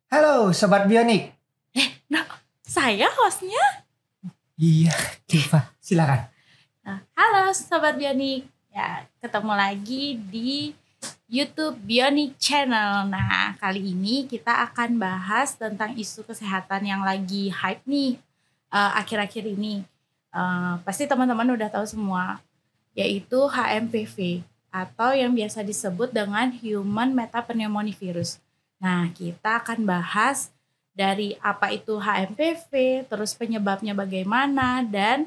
Halo Sobat Bionik. Saya hostnya. Iya, Diva, silakan. Halo Sobat Bionik. Ya, ketemu lagi di YouTube Bionik Channel. Nah, kali ini kita akan bahas tentang isu kesehatan yang lagi hype nih akhir-akhir ini. Pasti teman-teman udah tahu semua, yaitu HMPV atau yang biasa disebut dengan Human Metapneumovirus. Nah, kita akan bahas dari apa itu HMPV, terus penyebabnya bagaimana, dan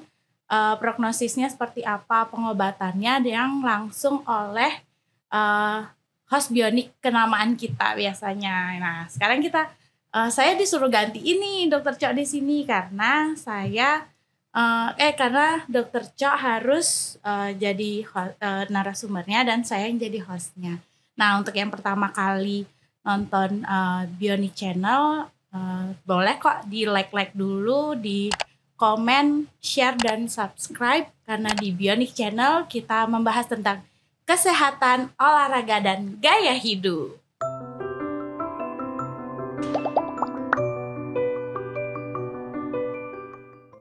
prognosisnya seperti apa, pengobatannya yang langsung oleh host Bionik kenamaan kita biasanya. Nah, sekarang saya disuruh ganti ini Dokter Cok di sini karena karena Dokter Cok harus jadi narasumbernya dan saya yang jadi hostnya. Nah, untuk yang pertama kali nonton Bionik Channel, boleh kok di like dulu, di komen, share, dan subscribe. Karena di Bionik Channel kita membahas tentang kesehatan, olahraga, dan gaya hidup.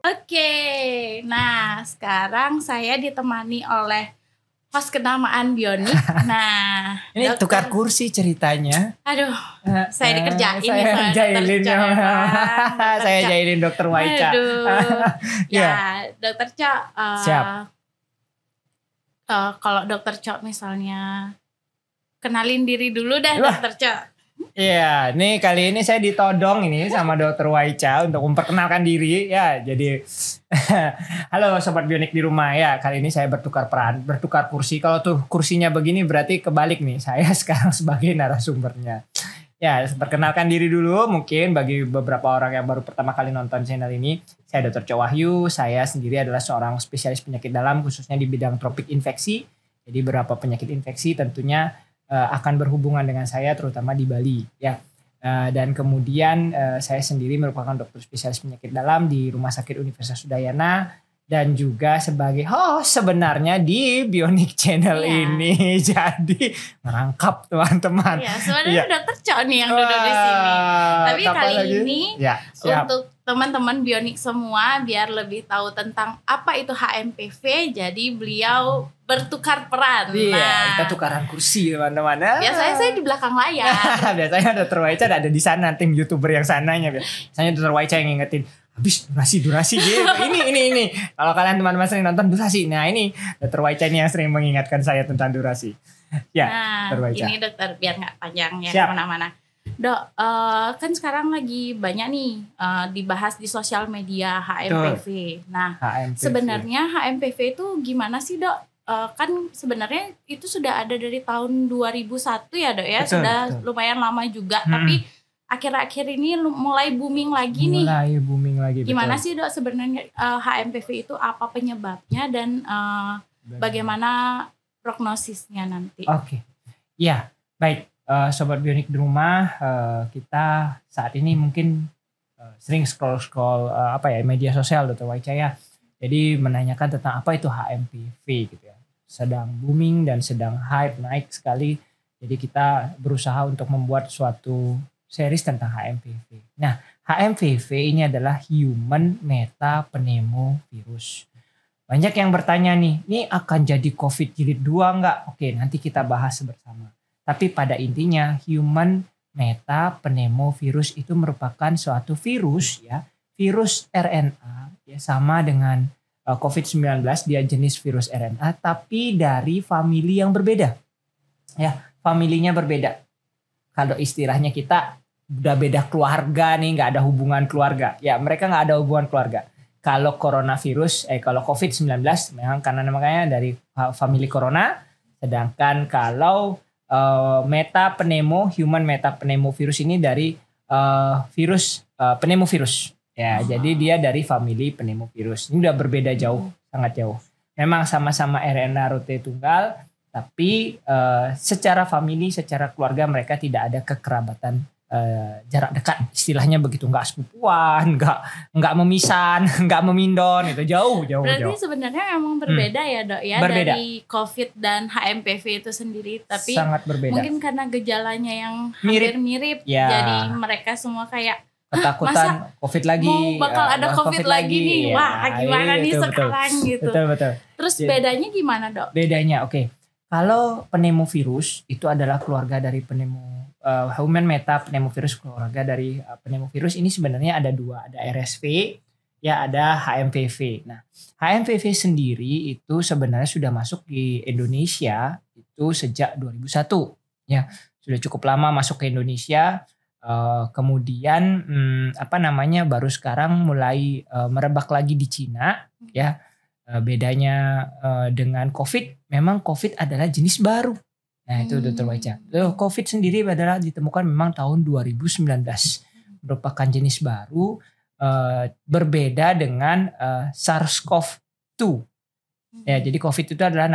Oke, nah sekarang saya ditemani oleh host kenamaan Bionik. Nah, ini tukar kursi ceritanya. Aduh, saya dikerjain saya jailin saya jailin Dokter Waica. Aduh. Dokter Cok. Siap. Kalau Dokter Cok misalnya kenalin diri dulu dah. Dokter Cok. Iya, nih kali ini saya ditodong ini sama Dokter Waica untuk memperkenalkan diri ya. Jadi halo Sobat Bionik di rumah ya. Kali ini saya bertukar peran, bertukar kursi. Kalau tuh kursinya begini berarti kebalik nih. Saya sekarang sebagai narasumbernya. Ya, perkenalkan diri dulu mungkin bagi beberapa orang yang baru pertama kali nonton channel ini. Saya Dr. Cok Wahyu. Saya sendiri adalah seorang spesialis penyakit dalam khususnya di bidang tropik infeksi. Jadi beberapa penyakit infeksi tentunya akan berhubungan dengan saya terutama di Bali ya. Dan kemudian saya sendiri merupakan dokter spesialis penyakit dalam di Rumah Sakit Universitas Udayana dan juga sebagai host sebenarnya di Bionik Channel ini. Jadi merangkap teman-teman. Iya, sebenarnya Dokter Cok nih yang duduk di sini. Tapi kali ini untuk teman-teman Bionik semua biar lebih tahu tentang apa itu HMPV, jadi beliau bertukar peran. Iya, kita tukaran kursi teman-teman. Biasanya saya di belakang layar. Biasanya Dokter Waica ada di sana, tim YouTuber yang sananya. Biasanya Dokter Waica yang ngingetin, habis durasi gitu. Ini. Kalau kalian teman-teman sering nonton durasi, nah ini Dokter Waica ini yang sering mengingatkan saya tentang durasi. Ya, Dokter Waica. Ini dokter biar nggak panjang ya kemana-mana. Dok, kan sekarang lagi banyak nih dibahas di sosial media HMPV. Nah, sebenarnya HMPV itu gimana sih dok? Kan sebenarnya itu sudah ada dari tahun 2001 ya dok ya, betul. Lumayan lama juga. Tapi akhir-akhir ini mulai booming lagi nih. Mulai booming lagi. Gimana sih dok sebenarnya HMPV itu apa penyebabnya dan bagaimana prognosisnya nanti? Oke, ya baik. Sobat Bionik di rumah, kita saat ini mungkin sering scroll media sosial Dokter Waica ya. Jadi menanyakan tentang apa itu HMPV gitu ya. Sedang booming dan sedang hype naik sekali. Jadi kita berusaha untuk membuat suatu series tentang HMPV. Nah, HMPV ini adalah Human Metapneumovirus. Banyak yang bertanya nih, ini akan jadi COVID jilid 2 enggak? Oke, nanti kita bahas bersama. Tapi pada intinya Human Metapneumovirus itu merupakan suatu virus ya, virus RNA ya, sama dengan COVID-19, dia jenis virus RNA tapi dari famili yang berbeda. Ya, familinya berbeda. Kalau istilahnya kita udah beda keluarga nih, nggak ada hubungan keluarga. Ya, mereka nggak ada hubungan keluarga. Kalau coronavirus, kalau COVID-19 memang karena namanya dari famili corona, sedangkan kalau Human Metapneumovirus ini dari virus pneumovirus. Ya, jadi dia dari famili pneumovirus. Ini udah berbeda jauh, sangat jauh. Memang sama-sama RNA rote tunggal, tapi secara famili, secara keluarga mereka tidak ada kekerabatan jarak dekat, istilahnya begitu, nggak sepupuan, nggak memisan, nggak memindon, itu jauh. Berarti sebenarnya emang berbeda ya dok ya, berbeda. dari COVID dan HMPV itu sendiri, tapi sangat berbeda. mungkin karena gejalanya yang hampir mirip, ya. Jadi mereka semua kayak ketakutan COVID lagi, mau bakal ada COVID lagi nih, ya. Wah gimana nih sekarang gitu. Betul. Terus bedanya gimana dok? Bedanya oke. Kalau pneumovirus itu adalah keluarga dari human metapneumovirus, keluarga dari pneumovirus ini sebenarnya ada dua, ada RSV, ya ada HMPV. Nah, HMPV sendiri itu sebenarnya sudah masuk di Indonesia itu sejak 2001, ya sudah cukup lama masuk ke Indonesia. Kemudian baru sekarang mulai merebak lagi di Cina, ya. Bedanya dengan COVID, memang COVID adalah jenis baru. Nah itu Dr. Waica. COVID sendiri adalah ditemukan memang tahun 2019, merupakan jenis baru, berbeda dengan SARS-CoV-2. Ya, jadi COVID itu adalah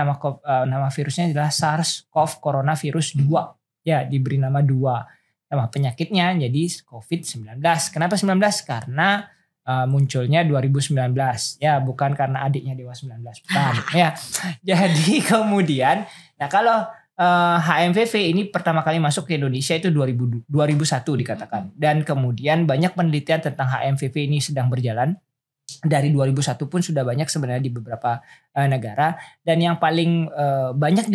nama virusnya adalah SARS-CoV coronavirus 2. Ya, diberi nama 2. Nama penyakitnya jadi COVID-19. Kenapa 19? Karena munculnya 2019, ya bukan karena adiknya Dewa 19, bukan. Ya, jadi kemudian, nah kalau HMPV ini pertama kali masuk ke Indonesia itu 2001 dikatakan, dan kemudian banyak penelitian tentang HMPV ini sedang berjalan. Dari 2001 pun sudah banyak sebenarnya di beberapa negara, dan yang paling banyak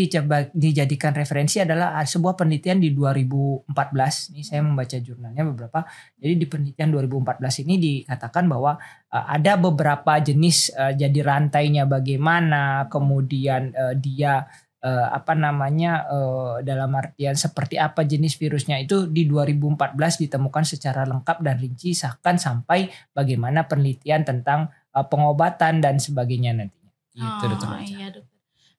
dijadikan referensi adalah sebuah penelitian di 2014. Ini saya membaca jurnalnya beberapa. Jadi di penelitian 2014 ini dikatakan bahwa ada beberapa jenis, jadi rantainya bagaimana, kemudian dia dalam artian seperti apa jenis virusnya, itu di 2014 ditemukan secara lengkap dan rinci, bahkan sampai bagaimana penelitian tentang pengobatan dan sebagainya nantinya. Gitu, iya dokter.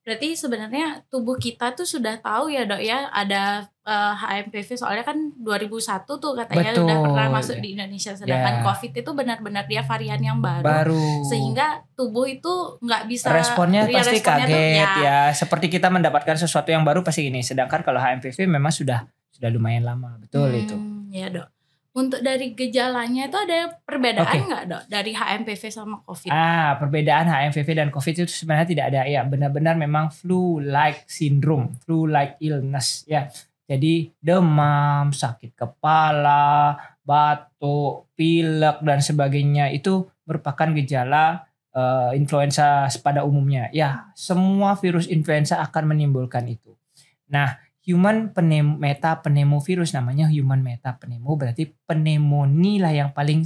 Berarti sebenarnya tubuh kita tuh sudah tahu ya dok ya ada HMPV, soalnya kan 2001 tuh katanya udah pernah masuk di Indonesia, sedangkan COVID itu benar-benar dia varian yang baru. Sehingga tubuh itu nggak bisa responnya pasti kaget ya, seperti kita mendapatkan sesuatu yang baru pasti ini. Sedangkan kalau HMPV memang sudah lumayan lama, betul itu. Ya dok. Untuk dari gejalanya itu ada perbedaan nggak dok dari HMPV sama COVID? Perbedaan HMPV dan COVID itu sebenarnya tidak ada ya, benar-benar memang flu-like syndrome, flu-like illness ya. Jadi demam, sakit kepala, batuk, pilek dan sebagainya itu merupakan gejala influenza pada umumnya. Ya, semua virus influenza akan menimbulkan itu. Nah, human metapneumovirus, namanya human metapneumo, berarti pneumonia lah yang paling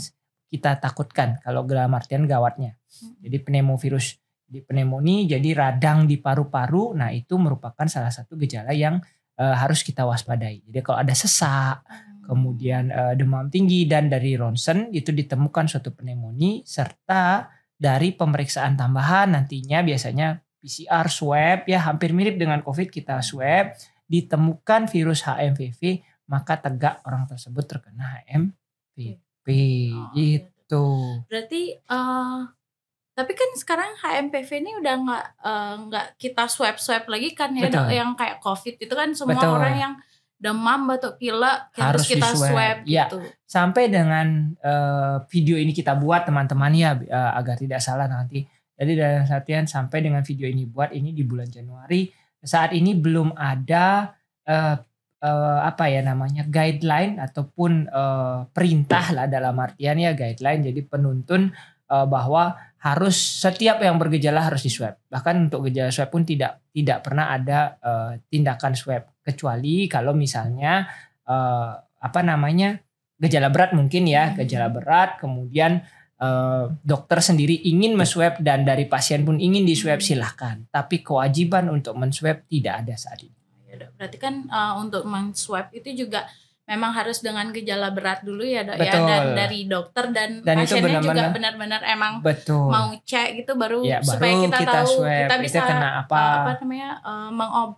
kita takutkan kalau dalam artian gawatnya. Jadi pneumovirus di pneumonia, jadi radang di paru-paru. Nah itu merupakan salah satu gejala yang harus kita waspadai. Jadi kalau ada sesak, kemudian demam tinggi, dan dari ronsen itu ditemukan suatu pneumonia, serta dari pemeriksaan tambahan nantinya biasanya PCR, swab, ya hampir mirip dengan COVID, kita swab, ditemukan virus HMPV, maka tegak orang tersebut terkena HMPV. Gitu. Berarti tapi kan sekarang HMPV ini udah nggak kita swab lagi kan ya dok, yang kayak COVID itu kan semua orang yang demam, batuk, pilek harus kita swab gitu. Sampai dengan video ini kita buat teman-teman ya, agar tidak salah nanti. Jadi dalam latihan sampai dengan video ini buat ini di bulan Januari. Saat ini belum ada guideline ataupun perintah lah, dalam artian ya guideline, jadi penuntun bahwa harus setiap yang bergejala harus diswab. Bahkan untuk gejala swab pun tidak pernah ada tindakan swab, kecuali kalau misalnya gejala berat mungkin ya, gejala berat kemudian dokter sendiri ingin menswab dan dari pasien pun ingin diswab, silahkan. Tapi kewajiban untuk menswab tidak ada saat ini. Berarti kan untuk menswab itu juga memang harus dengan gejala berat dulu ya dok. Betul. Ya, dan dari dokter dan pasiennya juga benar-benar emang mau cek gitu baru supaya kita tahu swab, kita bisa kena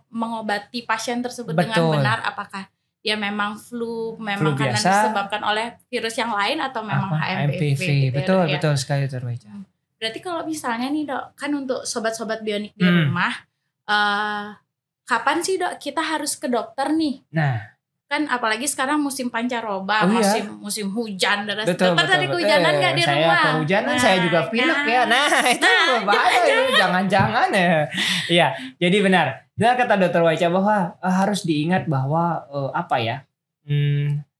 mengobati pasien tersebut dengan benar, apakah dia memang flu karena disebabkan oleh virus yang lain atau memang HMPV. Gitu ya, betul sekali Dr. Waica. Berarti kalau misalnya nih dok, kan untuk sobat-sobat bionik di rumah, kapan sih dok kita harus ke dokter nih? Nah, kan apalagi sekarang musim pancaroba, Oh, iya. musim hujan dan Betul, tadi kehujanan nggak di saya rumah? kehujanan, saya juga pilek ya. Nah, itu bahaya itu, jangan-jangan ya. Iya, jadi benar. Benar kata Dokter Waica bahwa harus diingat bahwa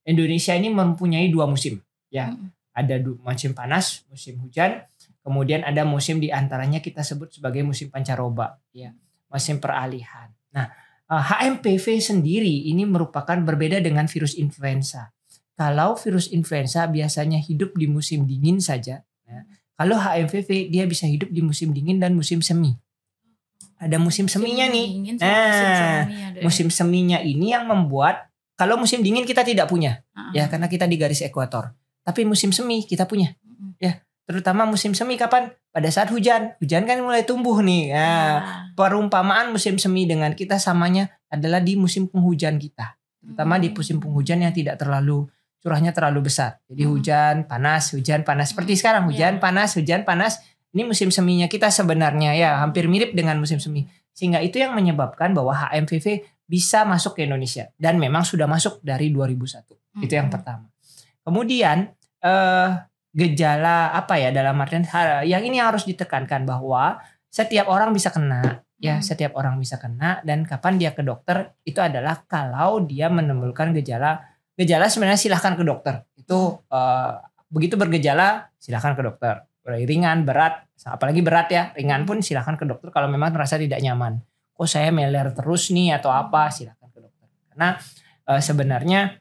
Indonesia ini mempunyai 2 musim. Ya, ada musim panas, musim hujan. Kemudian ada musim di antaranya kita sebut sebagai musim pancaroba, ya, musim peralihan. Nah, HMPV sendiri ini merupakan berbeda dengan virus influenza. Kalau virus influenza biasanya hidup di musim dingin saja, ya. Kalau HMPV dia bisa hidup di musim dingin dan musim semi. Ada musim seminya nih. Musim seminya ini yang membuat kalau musim dingin kita tidak punya, ya karena kita di garis ekuator. Tapi musim semi kita punya, ya. Terutama musim semi kapan? Pada saat hujan. Hujan kan mulai tumbuh nih. Nah, perumpamaan musim semi dengan kita samanya adalah di musim penghujan kita. Terutama di musim penghujan yang tidak terlalu curahnya terlalu besar. Jadi hujan panas. Seperti sekarang hujan panas. Ini musim seminya kita sebenarnya ya hampir mirip dengan musim semi. Sehingga itu yang menyebabkan bahwa HMPV bisa masuk ke Indonesia. Dan memang sudah masuk dari 2001. Itu yang pertama. Kemudian gejala dalam artian yang ini harus ditekankan bahwa setiap orang bisa kena setiap orang bisa kena, dan kapan dia ke dokter itu adalah kalau dia menimbulkan gejala sebenarnya silahkan ke dokter itu begitu bergejala silahkan ke dokter, ringan berat apalagi berat ya, ringan pun silahkan ke dokter kalau memang merasa tidak nyaman, kok saya meler terus nih atau apa, silahkan ke dokter karena sebenarnya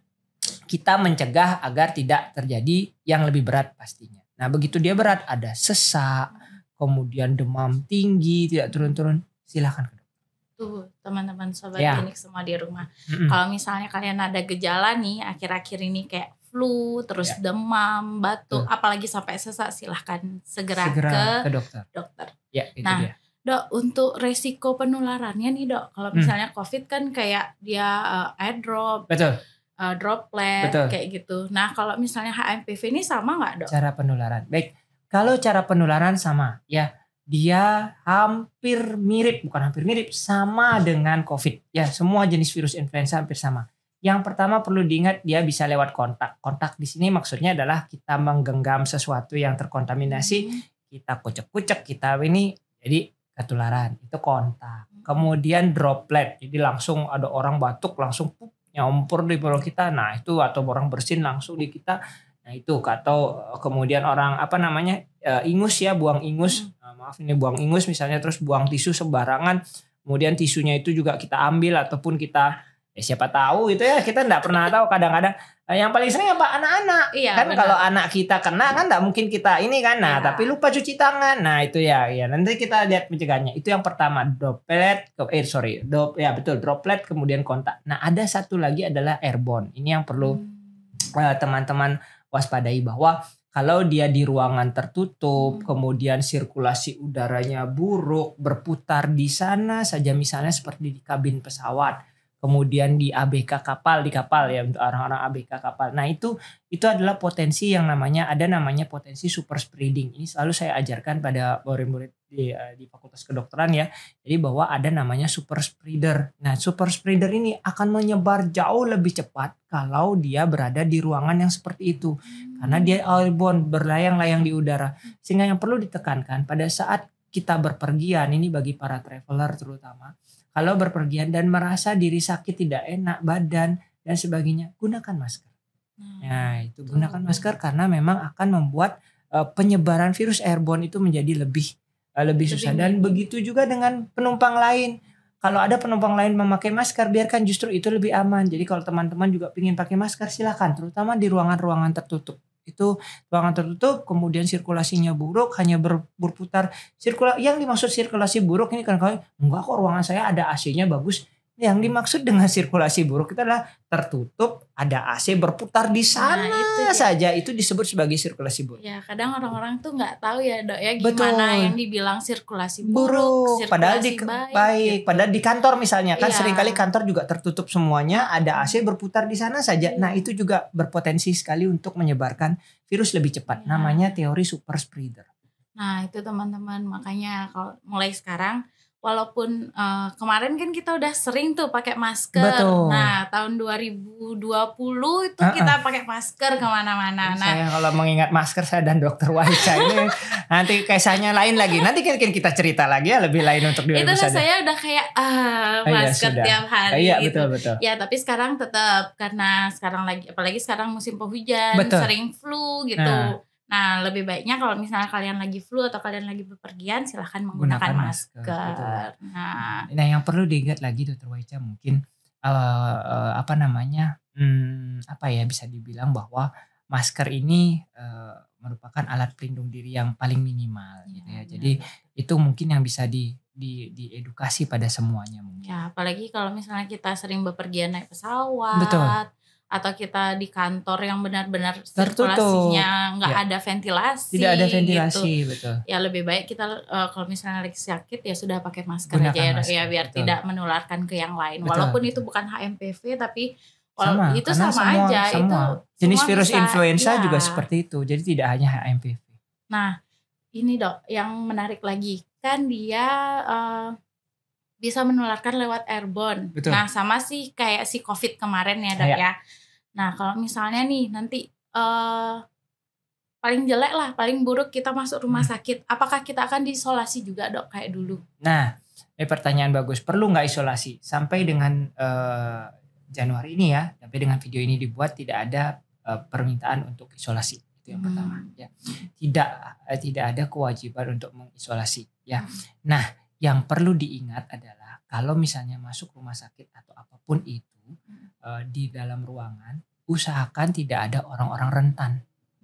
kita mencegah agar tidak terjadi yang lebih berat pastinya. Nah begitu dia berat ada sesak, kemudian demam tinggi, tidak turun-turun, silahkan ke dokter. Tuh teman-teman sobat klinik semua di rumah. Kalau misalnya kalian ada gejala nih akhir-akhir ini kayak flu, terus demam, batuk, apalagi sampai sesak, silahkan segera ke dokter. Ya, itu nah, dia. Dok, untuk resiko penularannya nih dok, kalau misalnya COVID kan kayak dia airdrop. Betul. Droplet kayak gitu. Nah kalau misalnya HMPV ini sama nggak dok? Cara penularan, baik. Kalau cara penularan sama, ya dia hampir mirip, bukan hampir mirip, sama dengan COVID. Ya semua jenis virus influenza hampir sama. Yang pertama perlu diingat dia bisa lewat kontak. Kontak di sini maksudnya adalah kita menggenggam sesuatu yang terkontaminasi, kita kucek-kucek, kita ini jadi ketularan. Itu kontak. Kemudian droplet, jadi langsung ada orang batuk langsung nyompor di perut kita, nah itu atau orang bersin langsung di kita, nah itu atau kemudian orang ingus ya, buang ingus, buang ingus misalnya terus buang tisu sembarangan, kemudian tisunya itu juga kita ambil ataupun kita siapa tahu itu ya kita nggak pernah tahu kadang-kadang yang paling sering apa anak-anak kan benar. Kalau anak kita kena kan nggak mungkin kita ini kan tapi lupa cuci tangan, nah itu ya nanti kita lihat pencegahannya. Itu yang pertama droplet droplet kemudian kontak. Nah ada satu lagi adalah airborne, ini yang perlu teman-teman waspadai bahwa kalau dia di ruangan tertutup kemudian sirkulasi udaranya buruk berputar di sana saja misalnya seperti di kabin pesawat, kemudian di ABK kapal, di kapal ya untuk orang-orang ABK kapal. Nah itu adalah potensi yang namanya potensi super spreading. Ini selalu saya ajarkan pada murid-murid di Fakultas Kedokteran ya. Jadi bahwa ada namanya super spreader. Nah super spreader ini akan menyebar jauh lebih cepat kalau dia berada di ruangan yang seperti itu. Karena dia airborne, berlayang-layang di udara. Sehingga yang perlu ditekankan pada saat kita berpergian, ini bagi para traveler terutama, kalau berpergian dan merasa diri sakit, tidak enak badan dan sebagainya, gunakan masker. Nah itu gunakan masker karena memang akan membuat penyebaran virus airborne itu menjadi lebih susah. Dan begitu juga dengan penumpang lain. Kalau ada penumpang lain memakai masker, biarkan justru itu lebih aman. Jadi kalau teman-teman juga ingin pakai masker silakan, terutama di ruangan-ruangan tertutup. Itu ruangan tertutup, kemudian sirkulasinya buruk, hanya berputar. Yang dimaksud sirkulasi buruk ini kan enggak kok ruangan saya ada AC-nya bagus. Yang dimaksud dengan sirkulasi buruk itu adalah tertutup, ada AC berputar di sana saja, itu disebut sebagai sirkulasi buruk. Ya kadang orang-orang tuh nggak tahu ya dok ya gimana yang dibilang sirkulasi buruk, sirkulasi padahal baik. Padahal di kantor misalnya kan seringkali kantor juga tertutup semuanya, ada AC berputar di sana saja. Nah itu juga berpotensi sekali untuk menyebarkan virus lebih cepat. Namanya teori super spreader. Nah itu teman-teman, makanya kalau mulai sekarang walaupun kemarin kan kita udah sering tuh pakai masker. Betul. Nah, tahun 2020 itu kita pakai masker kemana-mana. Nah, saya kalau mengingat masker saya dan Dokter Waica ini nanti kisahnya lain lagi. Nanti mungkin kita cerita lagi ya lebih lain untuk di itu episode. saya udah kayak masker Iya, tiap hari iya, gitu. betul. Ya, tapi sekarang tetap karena sekarang lagi apalagi sekarang musim penghujan, Betul. sering flu gitu. Nah, lebih baiknya kalau misalnya kalian lagi flu atau kalian lagi bepergian, silahkan menggunakan masker. Betul. Nah, yang perlu diingat lagi Dokter Waica mungkin apa ya bisa dibilang bahwa masker ini merupakan alat pelindung diri yang paling minimal gitu ya. Jadi itu mungkin yang bisa diedukasi pada semuanya mungkin. Ya, apalagi kalau misalnya kita sering bepergian naik pesawat. Betul. Atau kita di kantor yang benar-benar tertutup, sirkulasinya nggak ada ventilasi. Tidak ada ventilasi, gitu. Betul. Ya lebih baik kita kalau misalnya lagi sakit ya sudah pakai masker Gunakan aja masker, ya biar betul. tidak menularkan ke yang lain. Betul, Walaupun betul. itu bukan HMPV tapi itu karena sama aja. Semua. Itu jenis semua virus bisa, influenza ya. juga seperti itu. Jadi tidak hanya HMPV. Nah, ini Dok, yang menarik lagi kan dia bisa menularkan lewat airborne. Betul. Nah, sama sih kayak si COVID kemarin ya, Dok ya. Nah, kalau misalnya nih nanti paling jelek lah, paling buruk kita masuk rumah sakit, apakah kita akan diisolasi juga Dok kayak dulu? Nah, pertanyaan bagus. Perlu nggak isolasi? Sampai dengan Januari ini ya, sampai dengan video ini dibuat tidak ada permintaan untuk isolasi. Itu yang pertama. Ya. Tidak ada kewajiban untuk mengisolasi. Ya. Nah, yang perlu diingat adalah kalau misalnya masuk rumah sakit atau apapun itu di dalam ruangan, usahakan tidak ada orang-orang rentan.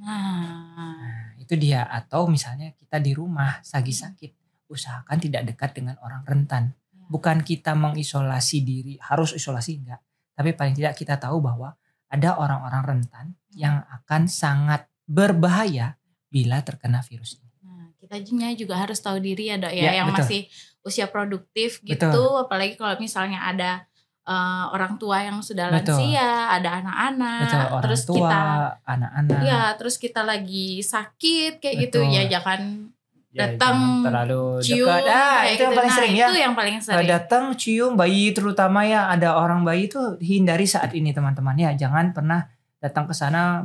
Nah, itu dia. Atau misalnya kita di rumah lagi sakit, usahakan tidak dekat dengan orang rentan. Bukan kita mengisolasi diri, harus isolasi enggak. Tapi paling tidak kita tahu bahwa ada orang-orang rentan yang akan sangat berbahaya bila terkena virus ini. Nah, kita juga harus tahu diri ya Dok ya, yang betul. masih usia produktif gitu. Betul. Apalagi kalau misalnya ada orang tua yang sudah lansia, ada anak-anak, orang terus tua, kita anak-anak. Ya, terus kita lagi sakit kayak gitu ya, jangan jangan datang terlalu cium dekat. kayak Itu yang paling sering ya. Itu yang paling sering. Datang cium bayi terutama ya, ada orang bayi itu hindari saat ini teman-teman ya. Jangan pernah datang ke sana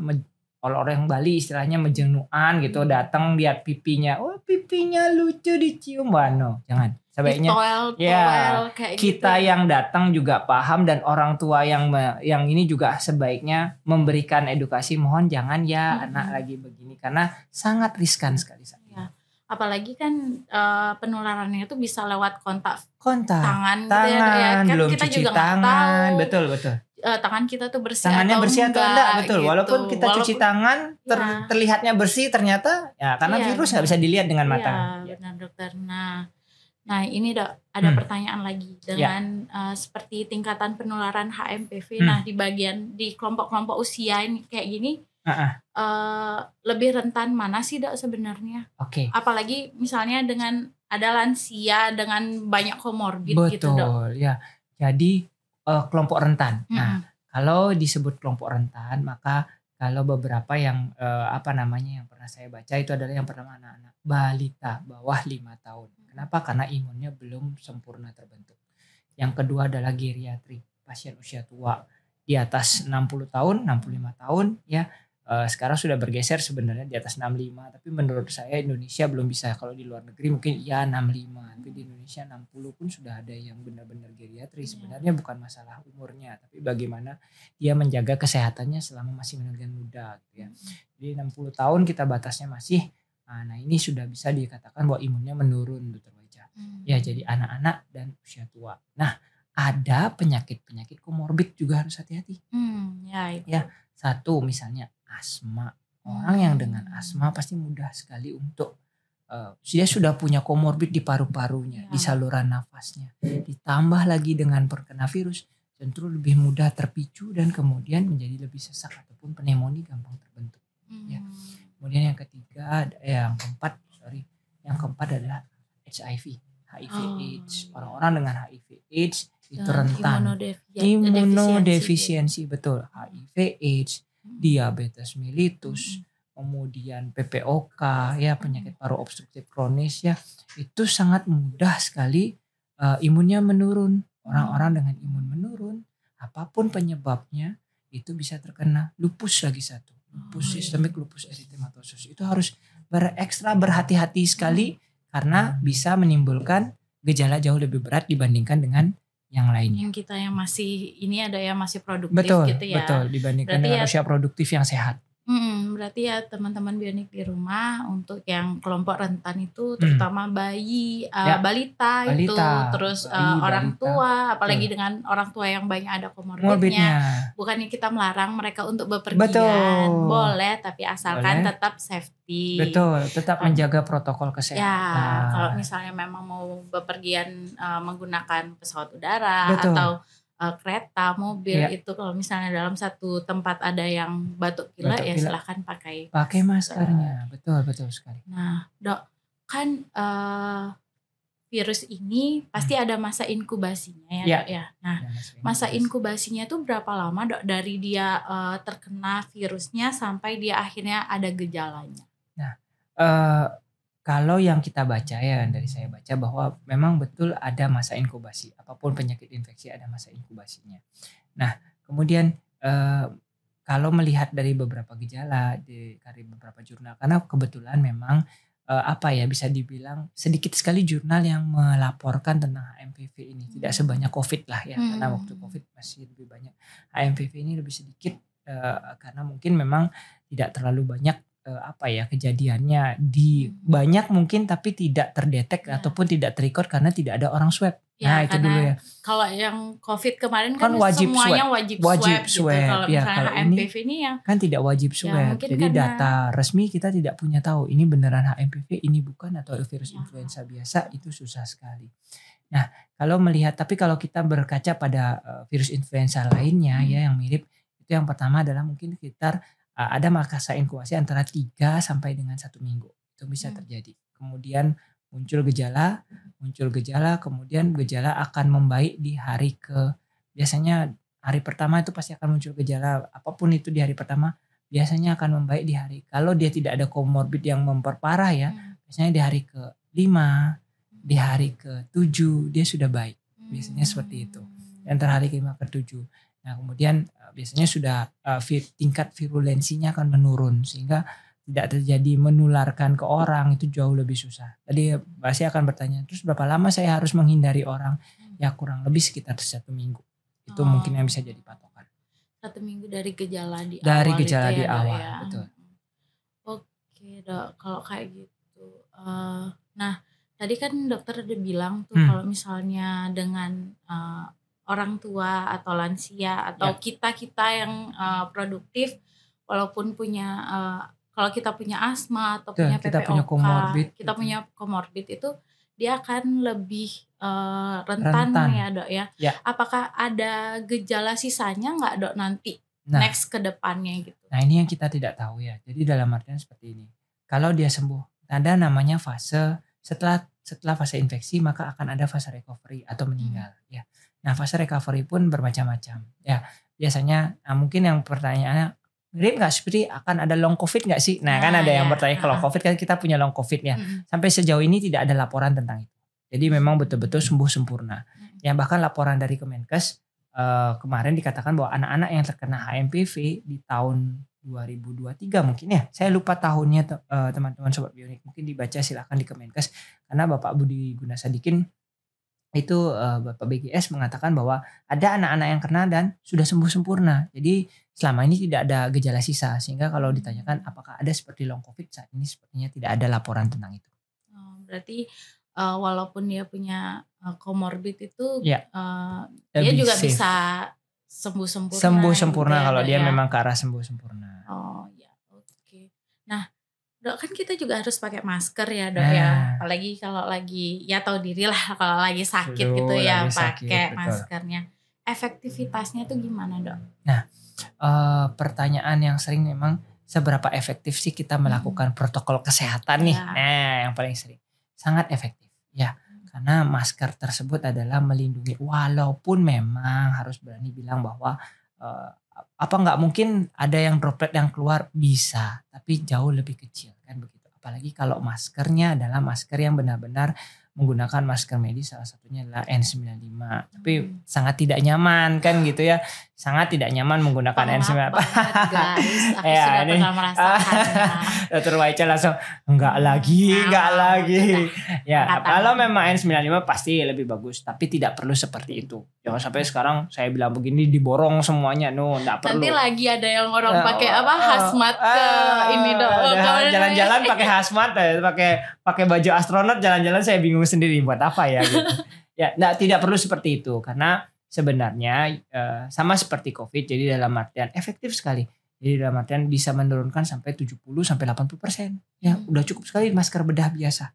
kalau orang yang Bali istilahnya menjenuhan gitu, datang lihat pipinya. Oh, pipinya lucu dicium, Wano. Jangan. Sebaiknya kayak kita gitu. Yang datang juga paham dan orang tua yang ini juga sebaiknya memberikan edukasi, mohon jangan ya anak lagi begini karena sangat riskan sekali. Ya. Apalagi kan penularannya itu bisa lewat kontak tangan gitu ya. Kan belum kita cuci juga tangan, tahu. betul. Tangan kita tuh bersih tangannya atau bersih atau enggak, betul. Gitu. Walaupun kita cuci tangan terlihatnya bersih, ternyata ya karena virus nggak bisa dilihat dengan mata. Iya, benar dokter. Nah ini Dok, ada pertanyaan lagi dengan seperti tingkatan penularan HMPV. Nah di kelompok-kelompok usia ini kayak gini, lebih rentan mana sih Dok sebenarnya? Oke. Apalagi misalnya dengan ada lansia dengan banyak komorbid gitu Dok. Betul ya. Jadi kelompok rentan. Nah kalau disebut kelompok rentan maka kalau beberapa yang yang pernah saya baca itu adalah yang pertama anak-anak balita bawah 5 tahun. Kenapa? Karena imunnya belum sempurna terbentuk. Yang kedua adalah geriatri, pasien usia tua di atas 60 tahun, 65 tahun ya. Sekarang sudah bergeser sebenarnya di atas 65, tapi menurut saya Indonesia belum bisa. Kalau di luar negeri mungkin ya 65, tapi di Indonesia 60 pun sudah ada yang benar-benar geriatri. Sebenarnya bukan masalah umurnya, tapi bagaimana dia menjaga kesehatannya selama masih muda gitu ya. Jadi 60 tahun kita batasnya masih. Nah ini sudah bisa dikatakan bahwa imunnya menurun, Dokter Waica. Ya jadi anak-anak dan usia tua. Nah ada penyakit-penyakit komorbid juga harus hati-hati. Ya satu misalnya asma. Orang yang dengan asma pasti mudah sekali untuk dia sudah punya komorbid di paru-parunya, di saluran nafasnya. Ditambah lagi dengan terkena virus, tentu lebih mudah terpicu dan kemudian menjadi lebih sesak ataupun pneumonia gampang terbentuk. Ya. Kemudian yang keempat adalah HIV AIDS. Orang-orang dengan HIV AIDS itu rentan. Imunodefisiensi betul. HIV AIDS, diabetes mellitus, kemudian PPOK ya penyakit paru obstruktif kronis ya itu sangat mudah sekali imunnya menurun. Orang-orang dengan imun menurun, apapun penyebabnya itu bisa terkena lupus lagi satu. Lupus sistemik, lupus eritematosus. Itu harus ekstra berhati-hati sekali karena bisa menimbulkan gejala jauh lebih berat dibandingkan dengan yang lainnya. Yang kita yang masih ini ada yang masih produktif Betul, gitu ya. betul dibandingkan Berarti dengan usia produktif yang sehat. Berarti ya teman-teman bionik di rumah untuk yang kelompok rentan itu terutama bayi, balita itu, terus orang tua, apalagi dengan orang tua yang banyak ada komorbidnya. Bukannya kita melarang mereka untuk bepergian, boleh tapi asalkan tetap safety. Betul, tetap menjaga protokol kesehatan. Ya, kalau misalnya memang mau bepergian menggunakan pesawat udara atau kereta, mobil itu kalau misalnya dalam satu tempat ada yang batuk pilek ya silahkan pakai maskernya. Betul sekali. Nah, Dok, kan virus ini pasti ada masa inkubasinya ya, Dok ya. Nah, masa inkubasinya itu berapa lama, Dok, dari dia terkena virusnya sampai dia akhirnya ada gejalanya? Nah, kalau yang kita baca ya, dari saya baca bahwa memang betul ada masa inkubasi. Apapun penyakit infeksi ada masa inkubasinya. Nah, kemudian kalau melihat dari beberapa gejala dari beberapa jurnal, karena kebetulan memang bisa dibilang sedikit sekali jurnal yang melaporkan tentang HMPV ini. Tidak sebanyak COVID lah ya, karena waktu COVID masih lebih banyak. HMPV ini lebih sedikit karena mungkin memang tidak terlalu banyak kejadiannya di banyak mungkin tapi tidak terdetek ataupun tidak terrecord karena tidak ada orang swab. Nah itu dulu ya. Kalau yang COVID kemarin kan semuanya wajib swab. Gitu. Kalau misalnya HMPV ini yang kan tidak wajib swab. Jadi data resmi kita tidak punya tahu ini beneran HMPV, ini bukan atau virus influenza biasa, itu susah sekali. Nah kalau melihat, tapi kalau kita berkaca pada virus influenza lainnya ya yang mirip, itu yang pertama adalah mungkin sekitar ada masa inkubasi antara 3 sampai dengan 1 minggu. Itu bisa terjadi. Kemudian muncul gejala, kemudian gejala akan membaik di biasanya hari pertama itu pasti akan muncul gejala, apapun itu di hari pertama, biasanya akan membaik di hari. Kalau dia tidak ada komorbid yang memperparah ya, biasanya di hari ke-5, di hari ke-7 dia sudah baik. Biasanya seperti itu. Antara hari ke-5 ke-7. Nah kemudian biasanya sudah tingkat virulensinya akan menurun sehingga tidak terjadi menularkan ke orang, itu jauh lebih susah. Tadi pasti akan bertanya, terus berapa lama saya harus menghindari orang? Ya kurang lebih sekitar 1 minggu. Itu mungkin yang bisa jadi patokan. 1 minggu dari gejala di awal. Dari gejala di awal, ya. Betul. Oke Dok, kalau kayak gitu. Nah tadi kan dokter udah bilang tuh kalau misalnya dengan orang tua atau lansia atau kita yang produktif walaupun punya kalau kita punya asma atau punya PPOK, kita punya komorbid itu dia akan lebih rentan ya Dok ya. Apakah ada gejala sisanya nggak Dok nanti next ke depannya gitu? Nah ini yang kita tidak tahu ya. Jadi dalam artian seperti ini. Kalau dia sembuh, ada namanya fase setelah fase infeksi maka akan ada fase recovery atau meninggal ya. Nah fase recovery pun bermacam-macam ya. Biasanya mungkin yang pertanyaannya mirip nggak seperti akan ada long covid nggak sih? Nah kan ada yang bertanya kalau covid kan kita punya long covid ya. Sampai sejauh ini tidak ada laporan tentang itu. Jadi memang betul-betul sembuh sempurna. Ya bahkan laporan dari Kemenkes kemarin dikatakan bahwa anak-anak yang terkena HMPV di tahun 2023 mungkin ya. Saya lupa tahunnya teman-teman Sobat Bionik. Mungkin dibaca silakan di Kemenkes. Karena Bapak Budi Gunasadikin itu Bapak BGS mengatakan bahwa ada anak-anak yang kena dan sudah sembuh sempurna. Jadi selama ini tidak ada gejala sisa. Sehingga kalau ditanyakan apakah ada seperti long covid, saat ini sepertinya tidak ada laporan tentang itu. Berarti walaupun dia punya komorbid itu dia juga safe. Bisa sembuh sempurna. Sembuh sempurna kalau dia memang ke arah sembuh sempurna. Oh ya, oke. Nah Dok kan kita juga harus pakai masker ya Dok ya. Apalagi kalau lagi ya tahu diri lah kalau lagi sakit gitu ya pakai maskernya. Efektivitasnya itu gimana Dok? Nah pertanyaan yang sering memang seberapa efektif sih kita melakukan protokol kesehatan nih. Nah yang paling sering sangat efektif ya. Karena masker tersebut adalah melindungi walaupun memang harus berani bilang bahwa apa nggak mungkin ada yang droplet yang keluar, bisa tapi jauh lebih kecil kan begitu. Apalagi kalau maskernya adalah masker yang benar-benar menggunakan masker medis, salah satunya adalah N95. Tapi sangat tidak nyaman kan gitu ya. Sangat tidak nyaman menggunakan N95. Guys, aku Ya, sudah ini. pernah merasakannya. Dr. Waica langsung enggak lagi. Ya, Angkat kalau tangan. memang N95 pasti lebih bagus, tapi tidak perlu seperti itu. Jangan sampai sekarang saya bilang begini diborong semuanya. No, enggak perlu. Nanti lagi ada yang orang pakai apa hazmat ke ini dong. Jalan-jalan pakai hazmat, pakai baju astronot, jalan-jalan saya bingung sendiri buat apa ya gitu. Ya, tidak perlu seperti itu karena sebenarnya sama seperti COVID, jadi dalam artian efektif sekali. Jadi dalam artian bisa menurunkan sampai 70 sampai 80%. Ya, udah cukup sekali masker bedah biasa.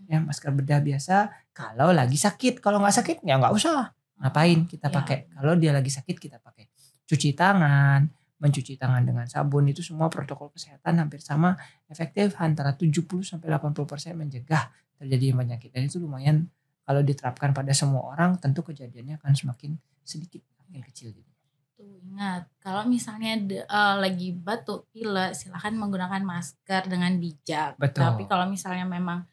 Ya, masker bedah biasa kalau lagi sakit. Kalau nggak sakit ya nggak usah. Ngapain kita pakai? Kalau dia lagi sakit kita pakai. Cuci tangan, mencuci tangan dengan sabun, itu semua protokol kesehatan hampir sama, efektif antara 70 sampai 80% mencegah terjadi penyakit. Dan itu lumayan kalau diterapkan pada semua orang, tentu kejadiannya akan semakin sedikit, semakin kecil gitu. Tuh, ingat, kalau misalnya lagi batuk pilek, silahkan menggunakan masker dengan bijak. Betul. Tapi kalau misalnya memang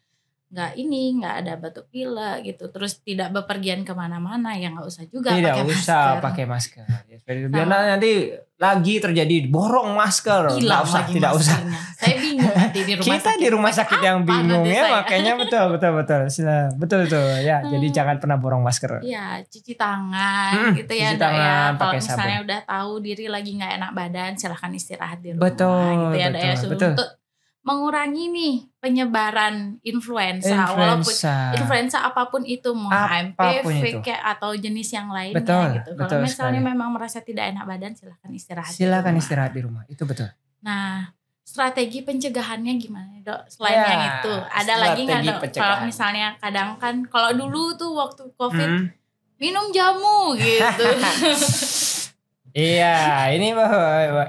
nggak ada batuk pilek gitu, terus tidak bepergian kemana-mana, ya nggak usah juga Tidak pakai usah masker. pakai masker. Ya, biar nanti lagi terjadi borong masker. Hilang Nggak usah, lagi tidak usah. maskernya. Saya bingung nanti di rumah Kita sakit. di rumah sakit yang Apa bingung nanti ya, saya? makanya betul. Betul ya. Jadi jangan pernah borong masker. Iya, cuci tangan gitu ya, cuci Dok, tangan, ya. Kalau pakai misalnya sabun. udah tahu diri lagi nggak enak badan, silahkan istirahat di rumah Betul, gitu ya, Dok, ya. betul. Untuk mengurangi nih penyebaran influenza. Walaupun influenza apapun itu, mau Apapun HMPV itu. kayak atau jenis yang lainnya Betul, gitu. Kalau betul misalnya sekali. memang merasa tidak enak badan, silahkan istirahat. Silakan di rumah. istirahat di rumah. Itu betul. Nah, strategi pencegahannya gimana, Dok? Selain Ya, yang itu, ada lagi nggak, strategi Dok? Kalau pencegahan. misalnya kadang kan, kalau dulu tuh waktu COVID minum jamu gitu. Iya, ini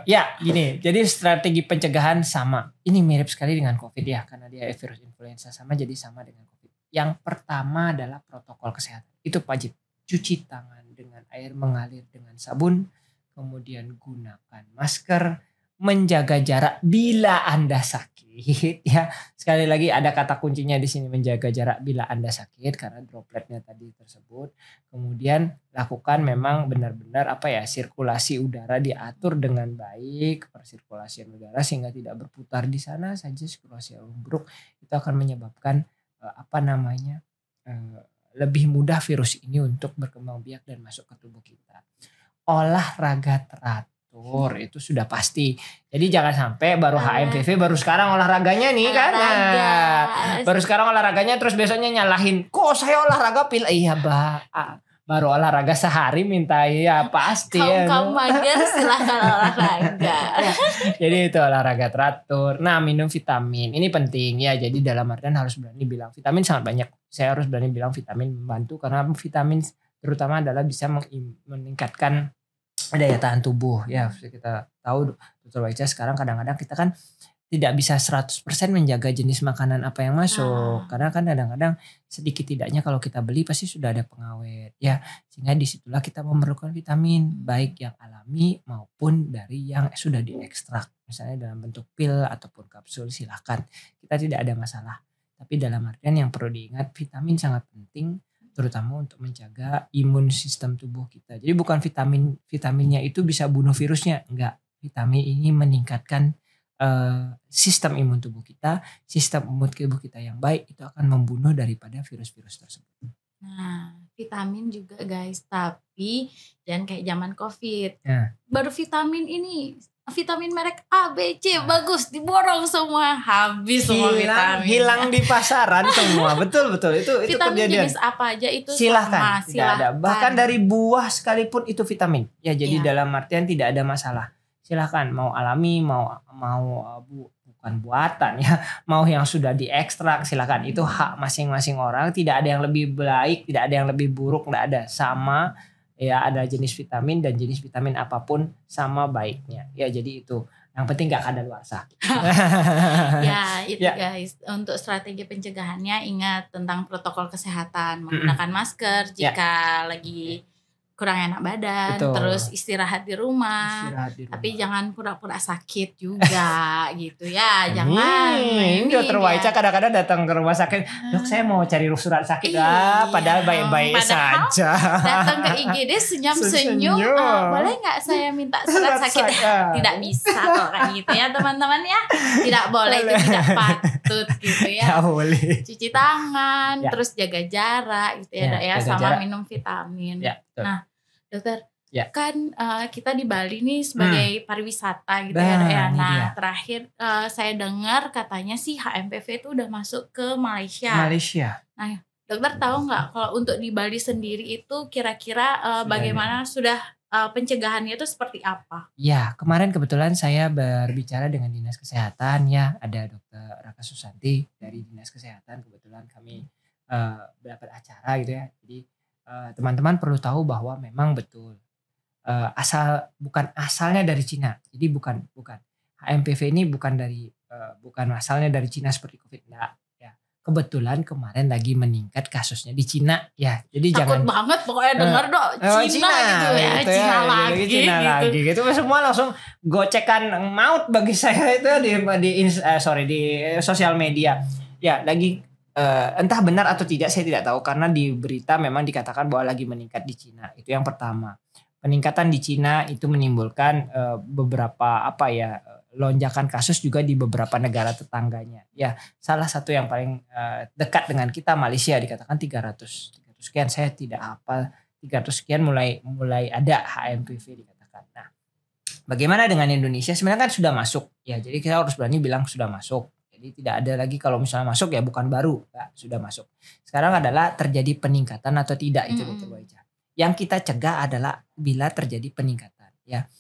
ya gini. Jadi strategi pencegahan sama. Ini mirip sekali dengan COVID ya, karena dia virus influenza sama, jadi sama dengan COVID. Yang pertama adalah protokol kesehatan. Itu wajib. Cuci tangan dengan air mengalir dengan sabun, kemudian gunakan masker, menjaga jarak bila Anda sakit ya. Sekali lagi ada kata kuncinya di sini, menjaga jarak bila Anda sakit karena dropletnya tadi tersebut. Kemudian lakukan memang benar-benar sirkulasi udara diatur dengan baik, persirkulasian udara sehingga tidak berputar di sana saja, sirkulasi yang buruk itu akan menyebabkan lebih mudah virus ini untuk berkembang biak dan masuk ke tubuh kita. Olahraga teratur itu sudah pasti. Jadi jangan sampai baru HMPV baru sekarang olahraganya nih kan. Baru sekarang olahraganya terus besoknya nyalahin, kok saya olahraga iya baru olahraga sehari minta ya pasti ya. Kaum mager silahkan olahraga. Jadi itu olahraga teratur. Nah, minum vitamin ini penting ya. Jadi dalam artian harus berani bilang vitamin sangat banyak. Saya harus berani bilang vitamin membantu karena vitamin terutama adalah bisa meningkatkan daya tahan tubuh ya. Kita tahu Dr. Waica sekarang kadang-kadang kita kan tidak bisa 100% menjaga jenis makanan apa yang masuk. Karena kan kadang-kadang sedikit tidaknya kalau kita beli pasti sudah ada pengawet ya. Sehingga disitulah kita memerlukan vitamin baik yang alami maupun dari yang sudah diekstrak. Misalnya dalam bentuk pil ataupun kapsul silahkan. Kita tidak ada masalah. Tapi dalam artian yang perlu diingat vitamin sangat penting terutama untuk menjaga imun sistem tubuh kita. Jadi bukan vitaminnya itu bisa bunuh virusnya. Enggak. Vitamin ini meningkatkan sistem imun tubuh kita, sistem imun tubuh kita yang baik itu akan membunuh daripada virus-virus tersebut. Nah, vitamin juga guys, tapi jangan kayak zaman COVID. Ya. Baru vitamin merek A, B, C bagus, diborong semua, habis semua vitamin. Hilang di pasaran semua, betul itu Vitamin kejadian. jenis apa aja itu Silahkan, sama, tidak ada. Bahkan dari buah sekalipun itu vitamin. Ya jadi dalam artian tidak ada masalah. Silahkan mau alami mau bukan buatan ya, mau yang sudah diekstrak silahkan, itu hak masing-masing orang. Tidak ada yang lebih baik, tidak ada yang lebih buruk, tidak ada, sama ya. Ada jenis vitamin dan jenis vitamin apapun sama baiknya ya. Jadi itu yang penting gak kadaluarsa. Ya itu guys, untuk strategi pencegahannya ingat tentang protokol kesehatan, menggunakan masker jika lagi kurang enak badan, Betul. terus istirahat di rumah. Tapi jangan pura-pura sakit juga gitu ya. Jangan. Ini Dokter Waica kadang-kadang datang ke rumah sakit, "Dok, saya mau cari surat sakit." Padahal baik-baik saja. Datang ke IGD senyum-senyum. Boleh nggak saya minta surat sakit? Tidak bisa kok kayak gitu ya teman-teman ya. Tidak boleh, itu tidak patut gitu ya. Nggak boleh. Cuci tangan, terus jaga jarak gitu ya, Dok ya, sama jarak. Minum vitamin. Ya, betul. Nah, Dokter, kan kita di Bali nih sebagai pariwisata gitu ya. Nah, terakhir saya dengar katanya sih HMPV itu udah masuk ke Malaysia. Nah, Dokter tahu nggak kalau untuk di Bali sendiri itu kira-kira bagaimana sudah pencegahannya itu seperti apa? Ya, kemarin kebetulan saya berbicara dengan Dinas Kesehatan ya, ada Dokter Raka Susanti dari Dinas Kesehatan, kebetulan kami dapat acara gitu ya. Jadi teman-teman perlu tahu bahwa memang betul bukan asalnya dari Cina. Jadi bukan HMPV ini bukan asalnya dari Cina seperti COVID, enggak. Ya, kebetulan kemarin lagi meningkat kasusnya di Cina ya. Jadi takut banget pokoknya dengar Dok Cina gitu ya. Cina lagi gitu. Semua langsung gocekan maut bagi saya itu di sosial media. Ya, lagi entah benar atau tidak saya tidak tahu, karena di berita memang dikatakan bahwa lagi meningkat di Cina. Itu yang pertama. Peningkatan di Cina itu menimbulkan beberapa lonjakan kasus juga di beberapa negara tetangganya. Ya, salah satu yang paling dekat dengan kita, Malaysia, dikatakan 300 sekian, saya tidak hafal, 300 sekian mulai ada HMPV dikatakan. Nah, bagaimana dengan Indonesia? Sebenarnya kan sudah masuk ya. Jadi kita harus berani bilang sudah masuk. Jadi tidak ada lagi kalau misalnya masuk ya bukan baru, ya, sudah masuk. Sekarang adalah terjadi peningkatan atau tidak itu Dokter Waica. Yang kita cegah adalah bila terjadi peningkatan. Ya,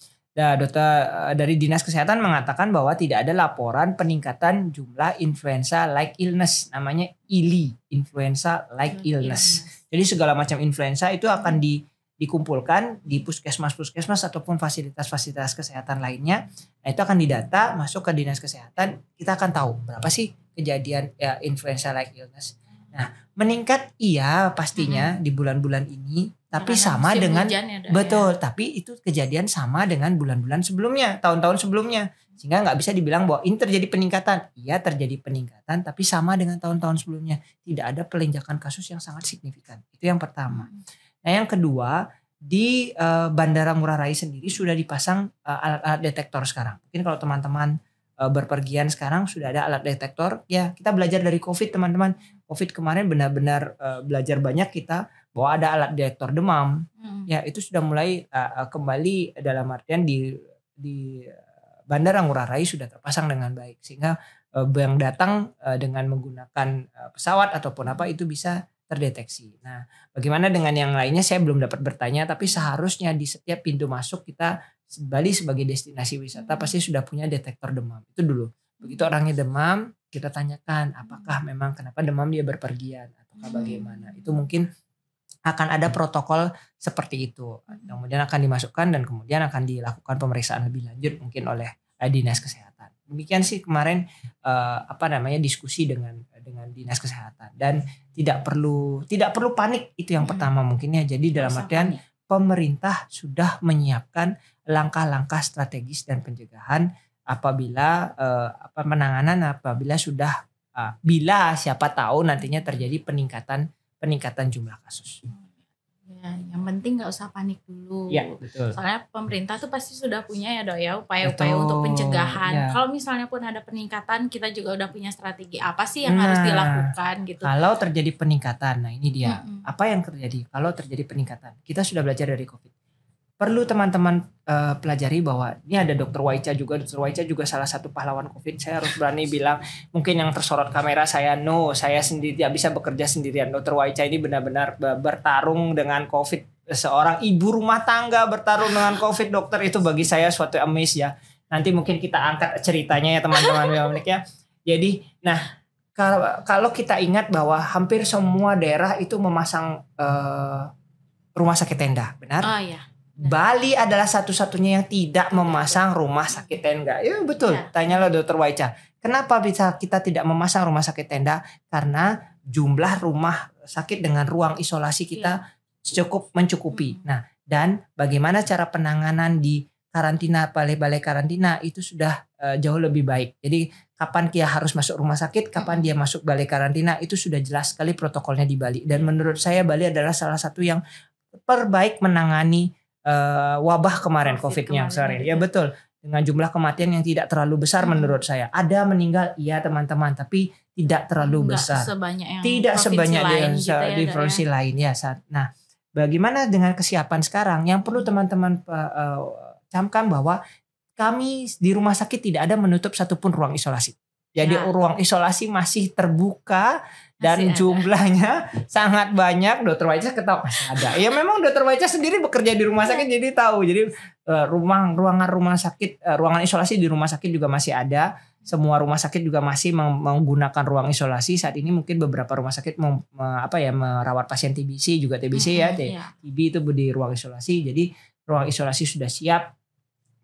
dokter dari Dinas Kesehatan mengatakan bahwa tidak ada laporan peningkatan jumlah influenza like illness, namanya ILI, influenza like illness. Jadi segala macam influenza itu akan dikumpulkan di puskesmas ataupun fasilitas-fasilitas kesehatan lainnya. Nah, itu akan didata, masuk ke Dinas Kesehatan, kita akan tahu berapa sih kejadian influenza like illness. Nah, meningkat iya pastinya di bulan-bulan ini, tapi sama dengan tapi itu kejadian sama dengan bulan-bulan sebelumnya, tahun-tahun sebelumnya. Sehingga nggak bisa dibilang bahwa ini terjadi peningkatan. Iya terjadi peningkatan, tapi sama dengan tahun-tahun sebelumnya. Tidak ada pelonjakan kasus yang sangat signifikan. Itu yang pertama. Nah, yang kedua, di Bandara Ngurah Rai sendiri sudah dipasang alat-alat detektor sekarang. Mungkin kalau teman-teman berpergian sekarang sudah ada alat detektor. Ya, kita belajar dari COVID, teman-teman. COVID kemarin benar-benar belajar banyak kita bahwa ada alat detektor demam. Ya, itu sudah mulai kembali, dalam artian di Bandara Ngurah Rai sudah terpasang dengan baik, sehingga yang datang dengan menggunakan pesawat ataupun apa itu bisa terdeteksi. Nah, bagaimana dengan yang lainnya saya belum dapat bertanya, tapi seharusnya di setiap pintu masuk kita, Bali sebagai destinasi wisata pasti sudah punya detektor demam. Itu dulu. Begitu orangnya demam, kita tanyakan apakah memang kenapa demam dia berpergian ataukah bagaimana. Itu mungkin akan ada protokol seperti itu. Kemudian akan dimasukkan dan kemudian akan dilakukan pemeriksaan lebih lanjut mungkin oleh Dinas Kesehatan. Demikian sih kemarin diskusi dengan Dinas Kesehatan, dan tidak perlu panik, itu yang pertama mungkin ya. Jadi dalam artian pemerintah sudah menyiapkan langkah-langkah strategis dan pencegahan apabila penanganan apabila sudah bila siapa tahu nantinya terjadi peningkatan jumlah kasus. Ya, yang penting nggak usah panik dulu. Ya, betul. Soalnya pemerintah tuh pasti sudah punya ya Dok ya upaya-upaya untuk pencegahan. Ya. Kalau misalnya pun ada peningkatan, kita juga udah punya strategi apa sih yang harus dilakukan gitu. Kalau terjadi peningkatan, nah ini dia. Apa yang terjadi kalau terjadi peningkatan? Kita sudah belajar dari COVID. Perlu teman-teman pelajari bahwa ini ada Dokter Waica juga. Dokter Waica juga salah satu pahlawan COVID. Saya harus berani bilang, mungkin yang tersorot kamera saya sendiri tidak bisa bekerja sendirian. Dokter Waica ini benar-benar bertarung dengan COVID. Seorang ibu rumah tangga bertarung dengan COVID, dokter, itu bagi saya suatu amaze ya. Nanti mungkin kita angkat ceritanya ya teman-teman ya. Jadi, nah kalau kita ingat bahwa hampir semua daerah itu memasang rumah sakit tenda, benar? Oh iya. Bali adalah satu-satunya yang tidak memasang rumah sakit tenda. Ya betul. Ya. Tanyalah Dokter Waica. Kenapa bisa kita tidak memasang rumah sakit tenda? Karena jumlah rumah sakit dengan ruang isolasi kita cukup mencukupi. Nah, dan bagaimana cara penanganan di karantina, balai-balai karantina itu sudah jauh lebih baik. Jadi kapan dia harus masuk rumah sakit, kapan dia masuk balai karantina, itu sudah jelas sekali protokolnya di Bali. Dan menurut saya Bali adalah salah satu yang terbaik menangani wabah kemarin COVID yang sore. Ya betul. Dengan jumlah kematian yang tidak terlalu besar menurut saya. Ada meninggal, iya teman-teman, tapi tidak terlalu besar. Tidak sebanyak di provinsi lain ya. Nah, bagaimana dengan kesiapan sekarang? Yang perlu teman-teman camkan bahwa kami di rumah sakit tidak ada menutup satupun ruang isolasi. Jadi ruang isolasi masih terbuka dan jumlahnya sangat banyak. Dokter Waica ketawa masih ada. Ya memang Dokter Waica sendiri bekerja di rumah sakit jadi tahu. Jadi ruangan rumah sakit, ruangan isolasi di rumah sakit juga masih ada. Semua rumah sakit juga masih menggunakan ruang isolasi. Saat ini mungkin beberapa rumah sakit merawat pasien TBC juga TBC TB itu di ruang isolasi. Jadi ruang isolasi sudah siap.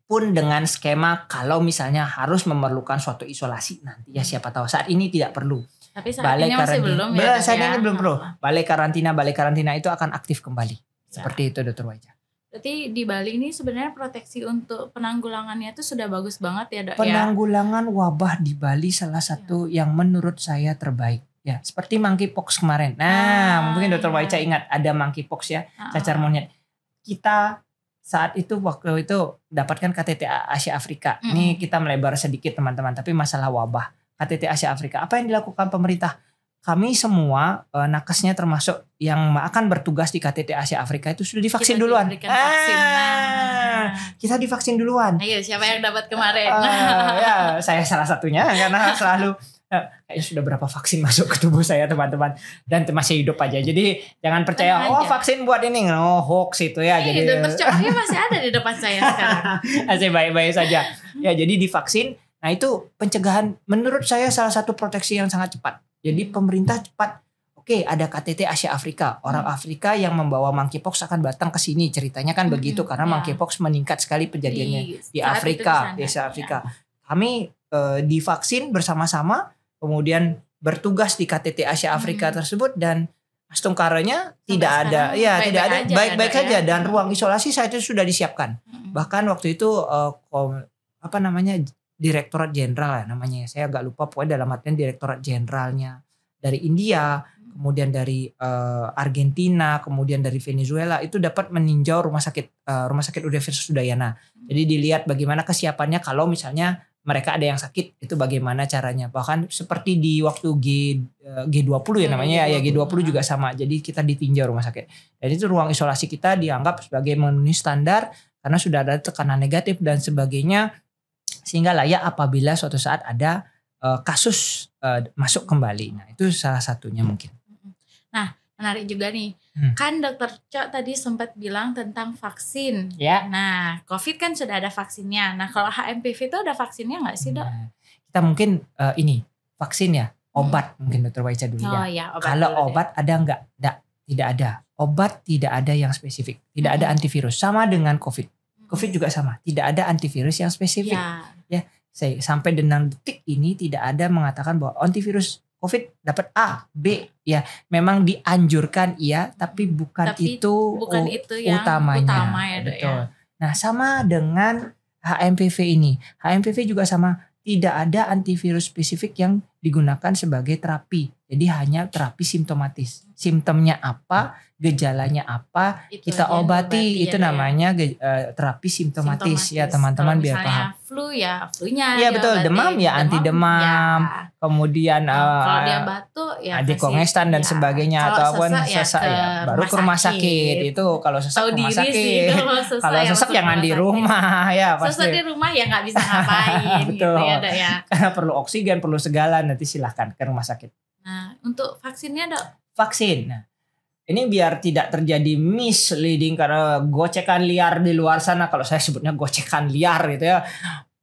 Pun dengan skema kalau misalnya harus memerlukan suatu isolasi nanti ya siapa tahu. Saat ini tidak perlu. Tapi saat ini masih belum ya. Saat ini belum perlu. Balai karantina itu akan aktif kembali. Seperti itu Dokter Waica. Berarti di Bali ini sebenarnya proteksi untuk penanggulangannya itu sudah bagus banget ya Dok. Penanggulangan wabah di Bali salah satu yang menurut saya terbaik. Ya, seperti monkeypox kemarin. Nah, mungkin Dokter Waica ingat ada monkeypox ya, cacar monyet. Kita saat itu waktu itu dapatkan KTT Asia Afrika. Ini kita melebar sedikit teman-teman, tapi masalah wabah KTT Asia Afrika. Apa yang dilakukan pemerintah? Kami semua nakesnya termasuk yang akan bertugas di KTT Asia Afrika itu sudah divaksin duluan. Kita divaksin duluan. Ayo siapa yang dapat kemarin? Ya saya salah satunya karena selalu kayaknya sudah berapa vaksin masuk ke tubuh saya teman-teman dan masih hidup aja. Jadi jangan percaya vaksin buat ini hoax itu ya. Jadi dokter Coknya masih ada di depan saya sekarang. Masih baik-baik saja. Ya jadi divaksin. Nah itu pencegahan menurut saya salah satu proteksi yang sangat cepat. Jadi pemerintah cepat. Oke, ada KTT Asia Afrika. Orang Afrika yang membawa monkeypox akan datang ke sini. Ceritanya kan begitu karena monkeypox meningkat sekali kejadiannya di Afrika, di Asia Afrika. Kami divaksin bersama-sama, kemudian bertugas di KTT Asia Afrika tersebut dan tungkaranya tidak ada, tidak ada, baik-baik saja dan ruang isolasi saat itu sudah disiapkan. Bahkan waktu itu Direktorat Jenderal namanya, saya agak lupa pokoknya dalam artian Direktorat Jenderalnya dari India, kemudian dari Argentina, kemudian dari Venezuela itu dapat meninjau rumah sakit Universitas Udayana. Jadi dilihat bagaimana kesiapannya kalau misalnya mereka ada yang sakit itu bagaimana caranya. Bahkan seperti di waktu G20 ya namanya ya G20 juga sama. Jadi kita ditinjau rumah sakit. Dan itu ruang isolasi kita dianggap sebagai memenuhi standar karena sudah ada tekanan negatif dan sebagainya sehingga layak apabila suatu saat ada kasus masuk kembali. Nah itu salah satunya mungkin. Nah menarik juga nih. Kan Dokter Cok tadi sempat bilang tentang vaksin. Ya. Nah, COVID kan sudah ada vaksinnya. Nah, kalau HMPV itu ada vaksinnya nggak sih, Dok? Kita mungkin vaksin ya, obat mungkin Dokter Waica dulu ya. Ya obat kalau dulu obat ada nggak? Tidak ada. Obat tidak ada yang spesifik. Tidak ada antivirus. Sama dengan COVID. COVID juga sama. Tidak ada antivirus yang spesifik. Ya, sampai dengan detik ini tidak ada mengatakan bahwa antivirus COVID dapat A, B, ya memang dianjurkan tapi bukan itu yang utama ya, betul. Ya. Nah sama dengan HMPV ini, HMPV juga sama, tidak ada antivirus spesifik yang digunakan sebagai terapi, jadi hanya terapi simptomatis. Simptomnya apa, gejalanya apa, itu kita obati itu namanya terapi simptomatis ya teman-teman biar paham. Flu ya flunya. Iya betul, demam ya anti demam. Ya. Kemudian kalau dia batuk ya antikongestan dan sebagainya ataupun sesak ya baru ke rumah sakit. Itu kalau sesak ke rumah sakit. Kalau sesak jangan di rumah ya pasti. Sesak di rumah ya nggak bisa ngapain betul. Gitu ya. Karena perlu oksigen, perlu segala, nanti silahkan ke rumah sakit. Nah untuk vaksinnya Dok? Vaksin. Nah, ini biar tidak terjadi misleading karena gocekan liar di luar sana. Kalau saya sebutnya gocekan liar gitu ya.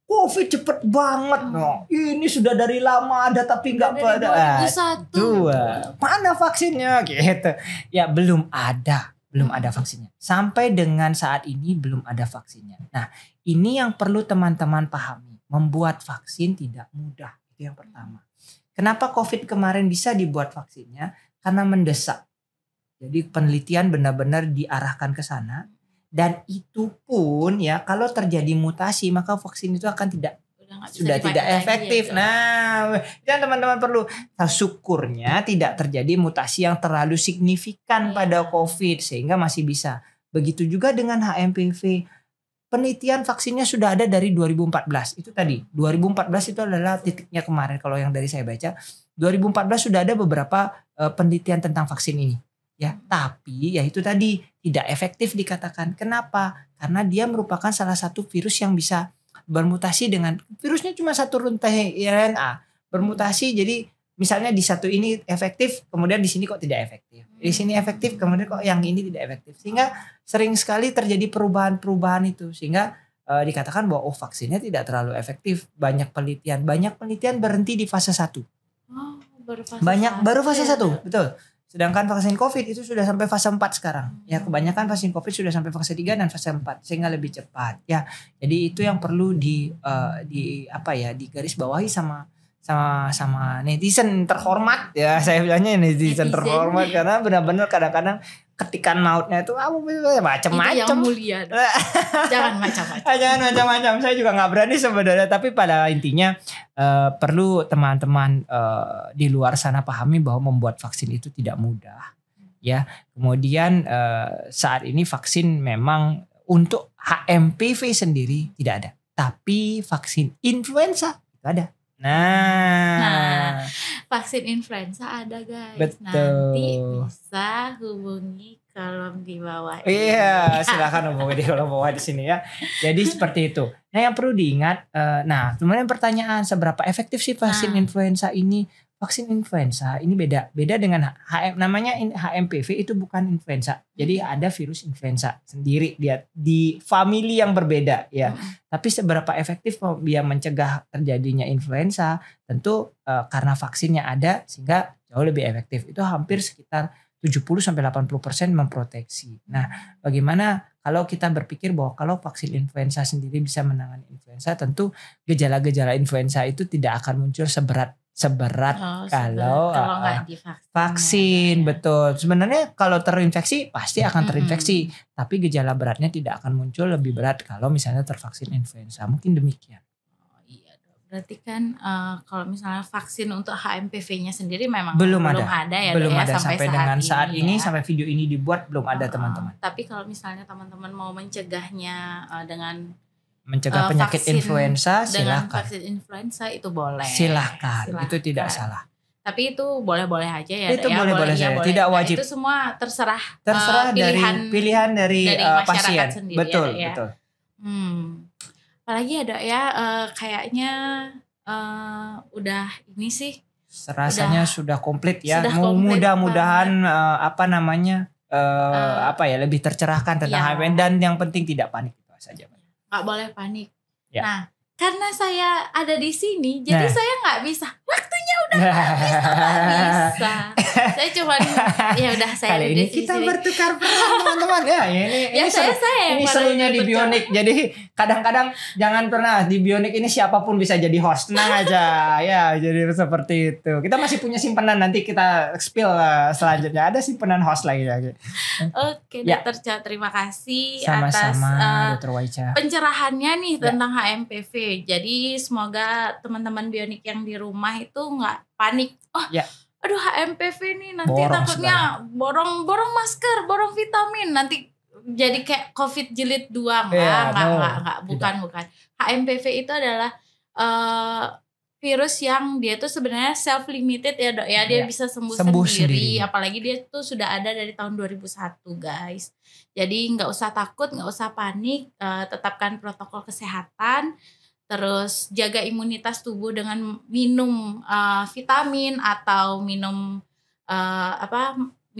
COVID cepet banget. Ini sudah dari lama ada tapi nggak pada. 2001. Mana vaksinnya gitu. Ya belum ada vaksinnya. Sampai dengan saat ini belum ada vaksinnya. Nah ini yang perlu teman-teman pahami. Membuat vaksin tidak mudah. Itu yang pertama. Kenapa COVID kemarin bisa dibuat vaksinnya? Karena mendesak. Jadi penelitian benar-benar diarahkan ke sana Dan itu pun ya kalau terjadi mutasi maka vaksin itu akan sudah tidak efektif. Ya, nah, dan teman-teman perlu syukurnya tidak terjadi mutasi yang terlalu signifikan pada COVID sehingga masih bisa. Begitu juga dengan HMPV. Penelitian vaksinnya sudah ada dari 2014. Itu tadi 2014 itu adalah titiknya kemarin kalau yang dari saya baca. 2014 sudah ada beberapa penelitian tentang vaksin ini. Ya, tapi ya itu tadi tidak efektif dikatakan. Kenapa? Karena dia merupakan salah satu virus yang bisa bermutasi dengan virusnya cuma satu rantai RNA. Bermutasi jadi misalnya di satu ini efektif, kemudian di sini kok tidak efektif. Di sini efektif, kemudian kok yang ini tidak efektif. Sehingga sering sekali terjadi perubahan-perubahan itu. Sehingga dikatakan bahwa vaksinnya tidak terlalu efektif. Banyak penelitian berhenti di fase 1. Oh, baru fase 1, betul. Sedangkan vaksin COVID itu sudah sampai fase 4 sekarang. Ya, kebanyakan vaksin COVID sudah sampai fase 3 dan fase 4 sehingga lebih cepat. Ya, jadi itu yang perlu digaris bawahi sama netizen terhormat ya, saya bilangnya netizen terhormat karena benar-benar kadang-kadang ketikan mautnya itu macam-macam. Itu yang mulia. Jangan macam-macam. Jangan macam-macam. Saya juga nggak berani sebenarnya, tapi pada intinya perlu teman-teman di luar sana pahami bahwa membuat vaksin itu tidak mudah. Ya, kemudian saat ini vaksin memang untuk HMPV sendiri tidak ada, tapi vaksin influenza itu ada. Nah, vaksin influenza ada guys. Betul. Nanti bisa hubungi kolom di bawah. Iya, silakan hubungi di kolom bawah di sini ya. Jadi seperti itu. Nah, yang perlu diingat, kemudian pertanyaan seberapa efektif sih vaksin influenza ini? Vaksin influenza ini beda dengan namanya HMPV itu bukan influenza. Jadi ada virus influenza sendiri dia di famili yang berbeda ya. Tapi seberapa efektif dia mencegah terjadinya influenza tentu karena vaksinnya ada sehingga jauh lebih efektif. Itu hampir sekitar 70-80% memproteksi. Nah, bagaimana kalau kita berpikir bahwa kalau vaksin influenza sendiri bisa menangani influenza, tentu gejala-gejala influenza itu tidak akan muncul seberat kalau nggak divaksin. Betul. Sebenarnya kalau terinfeksi pasti akan terinfeksi, tapi gejala beratnya tidak akan muncul lebih berat kalau misalnya tervaksin influenza. Mungkin demikian. Oh, iya. Berarti kan kalau misalnya vaksin untuk HMPV-nya sendiri memang belum ada ya. Belum ada sampai dengan saat ini ya. Sampai video ini dibuat belum ada teman-teman. Tapi kalau misalnya teman-teman mau mencegahnya dengan mencegah penyakit influenza, dengan silakan. Vaksin influenza itu boleh. Silakan. Itu tidak salah. Tapi itu boleh-boleh aja ya. Itu boleh-boleh saja, tidak wajib. Itu semua terserah pilihan dari pasien. Sendiri, betul, ya. betul. Apalagi ada ya kayaknya udah ini sih. Rasanya sudah komplit ya. Mudah-mudahan lebih tercerahkan tentang HMPV dan yang penting tidak panik itu saja. Nggak boleh panik. Ya. Nah, karena saya ada di sini, jadi saya nggak bisa. Waktunya udah nggak bisa. Saya cuma ya udah saya kali ini kita bertukar peran teman-teman ya. Ini serunya di Bionik. Jadi kadang-kadang jangan pernah di Bionik ini siapapun bisa jadi host. Tenang aja ya. Jadi seperti itu. Kita masih punya simpanan, nanti kita spill selanjutnya. Ada simpanan host lagi. Oke, Dr. Cha, terima kasih sama-sama, atas Dr. Waicha pencerahannya nih tentang HMPV. Jadi semoga teman-teman Bionik yang di rumah itu nggak panik. Aduh HMPV nih nanti takutnya borong masker, borong vitamin, nanti jadi kayak COVID jilid 2. Enggak, bukan. HMPV itu adalah virus yang dia tuh sebenarnya self limited ya Dok ya, dia bisa sembuh sendiri. Apalagi dia tuh sudah ada dari tahun 2001 guys. Jadi nggak usah takut, nggak usah panik, tetapkan protokol kesehatan. Terus jaga imunitas tubuh dengan minum vitamin atau minum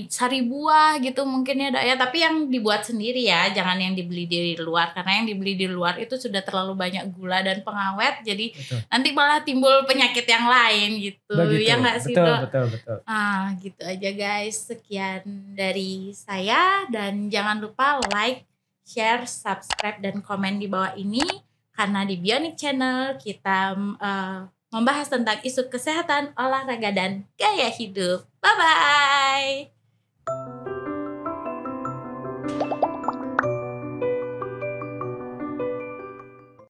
sari buah gitu mungkin ya Dok ya. Tapi yang dibuat sendiri ya, jangan yang dibeli di luar. Karena yang dibeli di luar itu sudah terlalu banyak gula dan pengawet. Jadi nanti malah timbul penyakit yang lain gitu. Ya nggak sih Dok? Betul. Gitu aja guys. Sekian dari saya. Dan jangan lupa like, share, subscribe, dan komen di bawah ini. Karena di Bionik Channel kita membahas tentang isu kesehatan, olahraga, dan gaya hidup. Bye-bye!